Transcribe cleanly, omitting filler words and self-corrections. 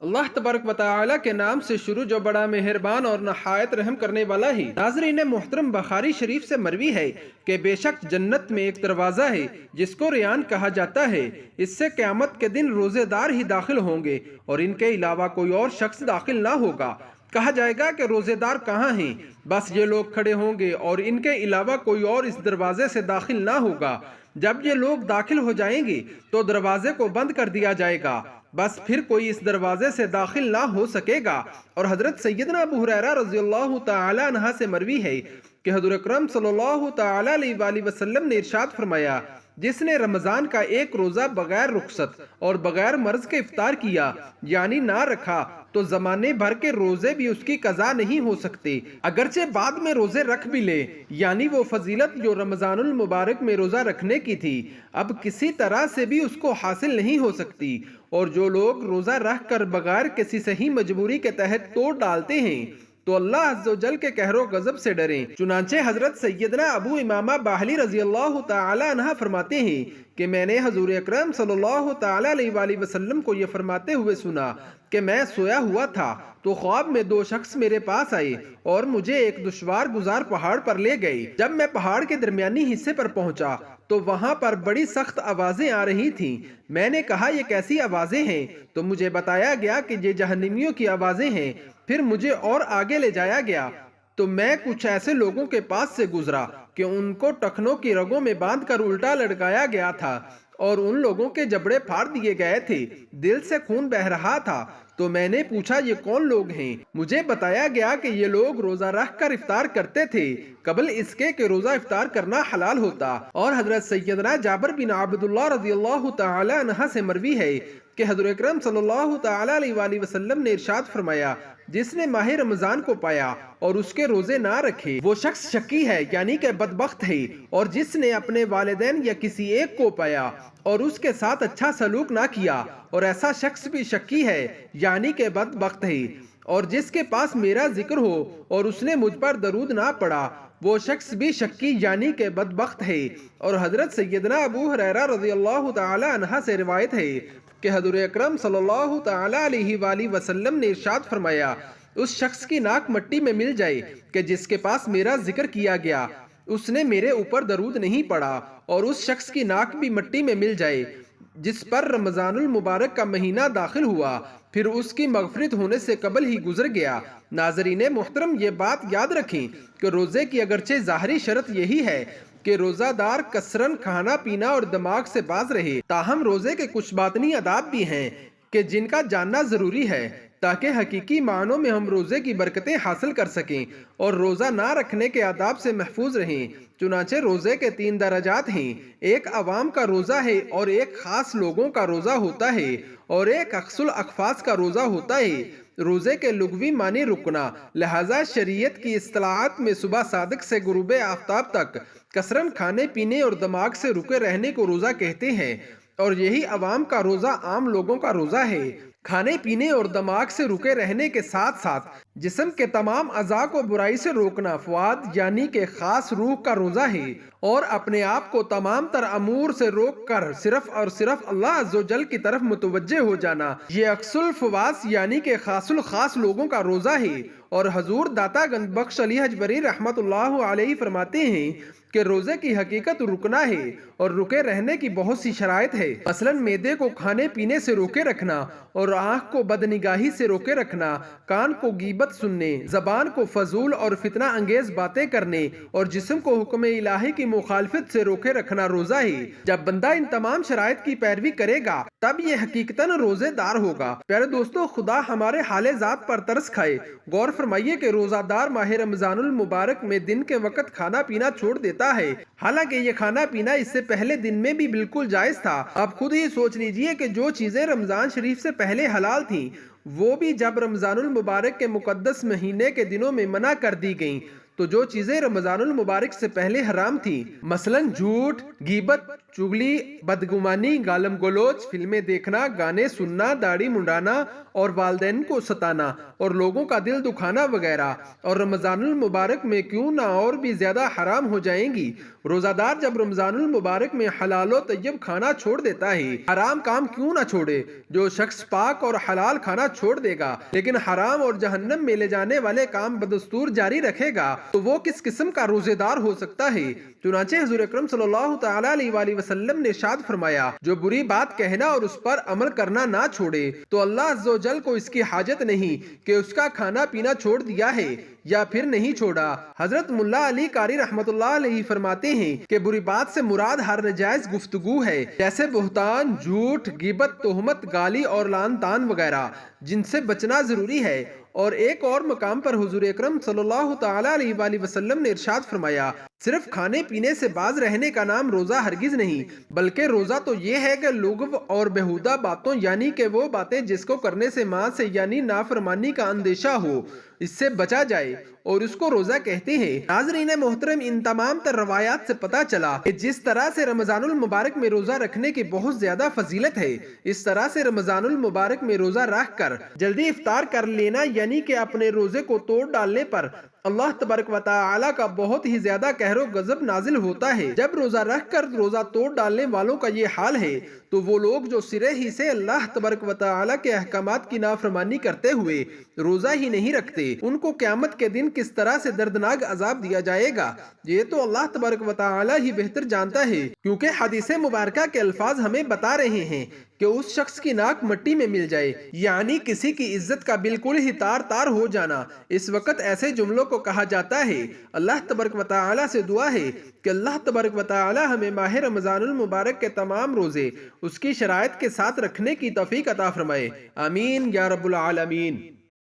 اللہ तबारक व तआला के नाम से शुरू जो बड़ा मेहरबान और नहायत रहम करने वाला है। नाज़रीन मोहतरम, बुखारी शरीफ से मरवी है कि बेशक जन्नत में एक दरवाज़ा है जिसको रियान कहा जाता है। इससे क़यामत के दिन रोज़ेदार ही दाखिल होंगे और इनके अलावा कोई और शख्स दाखिल ना होगा। कहा जाएगा कि रोज़ेदार कहाँ हैं? बस ये लोग खड़े होंगे और इनके अलावा कोई और इस दरवाजे से दाखिल ना होगा। जब ये लोग दाखिल हो जाएंगे तो दरवाजे को बंद कर दिया जाएगा, बस फिर कोई इस दरवाजे से दाखिल ना हो सकेगा। और हजरत सैयदना अबू हुरैरा रज़ियल्लाहु तआला अन्हा से मरवी है कि हज़रत अकरम सल्लल्लाहु तआला अलैहि वसल्लम ने इरशाद फरमाया, जिसने रमज़ान का एक रोज़ा बगैर रुखसत और बगैर मर्ज के इफ्तार किया यानी ना रखा तो ज़माने भर के रोज़े भी उसकी कज़ा नहीं हो सकते, अगरचे बाद में रोज़े रख भी ले। यानी वो फजीलत जो रमज़ानुल मुबारक में रोज़ा रखने की थी अब किसी तरह से भी उसको हासिल नहीं हो सकती। और जो लोग रोज़ा रख कर बगैर किसी सही मजबूरी के तहत तोड़ डालते हैं तो अल्लाह अज़्ज़वजल के कहरो गजब से डरें। चुनांचे हजरत सैयदना अबू इमामा बाहली रज़ियल्लाहु तआला अन्हा फरमाते हैं कि मैंने हजूर अकरम सल्लल्लाहु तआला अलैहि वसल्लम को ये फरमाते हुए सुना कि मैं सोया हुआ था तो ख्वाब में दो शख्स मेरे पास आए और मुझे एक दुश्वार गुजार पहाड़ पर ले गए। जब मैं पहाड़ के दरमियानी हिस्से पर पहुंचा तो वहां पर बड़ी सख्त आवाजें आ रही थीं। मैंने कहा ये कैसी आवाजें हैं? तो मुझे बताया गया कि ये जहन्नमियों की आवाजें हैं। फिर मुझे और आगे ले जाया गया तो मैं कुछ ऐसे लोगों के पास से गुजरा कि उनको टखनों की रगों में बांधकर उल्टा लटकाया गया था और उन लोगों के जबड़े फाड़ दिए गए थे, दिल से खून बह रहा था। तो मैंने पूछा ये कौन लोग हैं? मुझे बताया गया कि ये लोग रोजा रख कर इफ्तार करते थे कबल इसके कि रोजा इफ्तार करना हलाल होता। और हजरत सैयदना जाबिर बिन अब्दुल्लाह रज़ियल्लाहु तआला अन्हा से मरवी है कि हज़रत अकरम सल्लल्लाहु तआला अलैहि वसल्लम ने इरशाद फरमाया, जिसने माह रमजान को पाया और उसके रोजे ना रखे वो शख्स शकी है यानी कि बदबख्त है। और जिसने अपने वालिदैन या किसी एक को पाया और उसके साथ अच्छा सलूक ना किया और ऐसा शख्स भी शकी है यानी कि बदबख्त है। और जिसके पास मेरा जिक्र हो और उसने मुझ पर दरूद ना पढ़ा वो शख्स भी शक्की यानी कि बदबख्त है। और हजरत सैयदना अबू हुरैरा रज़ियल्लाहु तआला अन्हा से रिवायत है कि हज़रत अकरम सल्लल्लाहु तआला अलैहि वसल्लम ने इरशाद फरमाया, उस शख्स की नाक मट्टी में मिल जाए कि जिसके पास मेरा जिक्र किया गया उसने मेरे ऊपर दरूद नहीं पढ़ा, और उस शख्स की नाक भी मट्टी में मिल जाए जिस पर रमजानुल मुबारक का महीना दाखिल हुआ फिर उसकी मगफरत होने से कबल ही गुजर गया। नाज़रीन मोहतरम, ये बात याद रखें कि रोज़े की अगरचे ज़ाहरी शर्त यही है कि रोज़ादार कसरन खाना पीना और दिमाग से बाज रहे, ताहम रोज़े के कुछ बातनी आदाब भी हैं कि जिनका जानना ज़रूरी है ताकि हकीकी मानों में हम रोज़े की बरकतें हासिल कर सकें और रोज़ा ना रखने के आदाब से महफूज रहें। चुनांचे रोज़े के 3 दर्जात हैं, एक अवाम का रोज़ा है और एक ख़ास लोगों का रोज़ा होता है और एक अक्सुल अखफास का रोज़ा होता है। रोज़े के लुग़वी मानी रुकना, लिहाजा शरीयत की इस्तिलाहात में सुबह सादिक से गुरूब आफ्ताब तक कसरन खाने पीने और दिमाग से रुके रहने को रोज़ा कहते हैं। और यही अवाम का रोज़ा आम लोगों का रोज़ा है। खाने पीने और दिमाग से रुके रहने के साथ साथ जिस्म के तमाम अज़ा को बुराई से रोकना फ़ुआद यानी कि खास रूह का रोज़ा है। और अपने आप को तमाम तर अमूर से रोक कर सिर्फ और सिर्फ अल्लाह अज़्ज़वजल की तरफ मुतवज्जे हो जाना, ये अक्सुल फवास यानी कि खासुल खास लोगों का रोज़ा है। और हजूर दाता गंज बख्श अली हजबरी रहमतुल्लाह अलैहि फरमाते हैं कि रोज़े की हकीकत रुकना है और रुके रहने की बहुत सी शराइत है। मसलन मैदे को खाने पीने से रोके रखना और आँख को बदनिगाही से रोके रखना, कान को गीबत सुनने, जबान को फजूल और फितना अंगेज बातें करने और जिस्म को हुक्म इलाही की मुखालफत से रोके रखना रोज़ा है। जब बंदा इन तमाम शराइत की पैरवी करेगा तब ये हकीकतन रोज़ेदार होगा। प्यारे दोस्तों, खुदा हमारे हाले ज़ात पर तरस खाए। गौर फरमाइए कि रोज़ादार माह रमज़ानुल मुबारक में दिन के वक़्त खाना पीना छोड़ देता है, हालांकि ये खाना पीना इससे पहले दिन में भी बिल्कुल जायज़ था। आप खुद ही सोच लीजिए कि जो चीज़ें रमज़ान शरीफ से पहले हलाल थीं वो भी जब रमज़ानुल मुबारक के मुकद्दस महीने के दिनों में मना कर दी गईं تو جو چیزیں رمضان المبارک سے پہلے حرام تھیں، مثلاً جھوٹ، غیبت، چغلی، بدگمانی، گالم گلوچ، فلمیں دیکھنا، گانے سننا، داڑھی منڈانا اور والدین کو ستانا اور لوگوں کا دل دکھانا وغیرہ، اور رمضان المبارک میں کیوں نہ اور بھی زیادہ حرام ہو جائیں گی۔ روزہ دار جب رمضان المبارک میں حلال و طیب کھانا چھوڑ دیتا ہے، حرام کام کیوں نہ چھوڑے۔ جو شخص پاک اور حلال کھانا چھوڑ دے گا لیکن حرام اور جہنم میں لے جانے والے کام بدستور جاری رکھے گا تو وہ کس قسم کا روزے دار ہو سکتا ہے۔ چنانچہ حضور اکرم صلی اللہ تعالی علیہ وآلہ وسلم نے ارشاد فرمایا، جو بری بات کہنا اور اس پر عمل کرنا نہ چھوڑے تو اللہ عز و جل کو اس کی حاجت نہیں کہ اس کا کھانا پینا چھوڑ دیا ہے یا پھر نہیں چھوڑا۔ حضرت ملا علی قاری رحمت اللہ علیہ فرماتے ہیں کہ بری بات سے مراد ہر ناجائز گفتگو ہے، جیسے بہتان، جھوٹ، غیبت، تہمت، گالی اور لعن طعن وغیرہ، جن سے بچنا ضروری ہے۔ اور ایک اور مقام پر حضور اکرم صلی اللہ تعالی علیہ وآلہ وسلم نے ارشاد فرمایا، صرف کھانے پینے سے باز رہنے کا نام روزہ ہرگز نہیں، بلکہ روزہ تو یہ ہے کہ لغو اور بیہودہ باتوں یعنی کہ وہ باتیں جس کو کرنے سے ماں سے یعنی نافرمانی کا اندیشہ ہو، اس سے بچا جائے، اور اس کو روزہ کہتے ہیں۔ ناظرین محترم، ان تمام تر روایات سے پتہ چلا کہ جس طرح سے رمضان المبارک میں روزہ رکھنے کی بہت زیادہ فضیلت ہے، اس طرح سے رمضان المبارک میں روزہ رکھ کر جلدی افطار کر لینا یعنی کہ اپنے روزے کو توڑ ڈالنے پر اللہ تبارک و تعالی کا بہت ہی زیادہ قہر و غضب نازل ہوتا ہے۔ جب روزہ رکھ کر روزہ توڑ ڈالنے والوں کا یہ حال ہے تو وہ لوگ جو سرے ہی سے اللہ تبارک و تعالی کے احکامات کی نافرمانی کرتے ہوئے روزہ ہی نہیں رکھتے، ان کو قیامت کے دن کس طرح سے دردناک عذاب دیا جائے گا، یہ تو اللہ تبارک و تعالی ہی بہتر جانتا ہے، کیونکہ حدیث مبارکہ کے الفاظ ہمیں بتا رہے ہیں کہ اس شخص کی ناک مٹی میں مل جائے، یعنی کسی کی عزت کا بالکل ہی تار تار ہو جانا۔ اس وقت ایسے جملوں کو کہا جاتا ہے۔ اللہ تبارک و تعالی سے دعا ہے کہ اللہ تبارک و تعالی ہمیں ماہ رمضان المبارک کے تمام روزے اس کی شرائط کے ساتھ رکھنے کی توفیق عطا فرمائے، آمین یا رب العالمین۔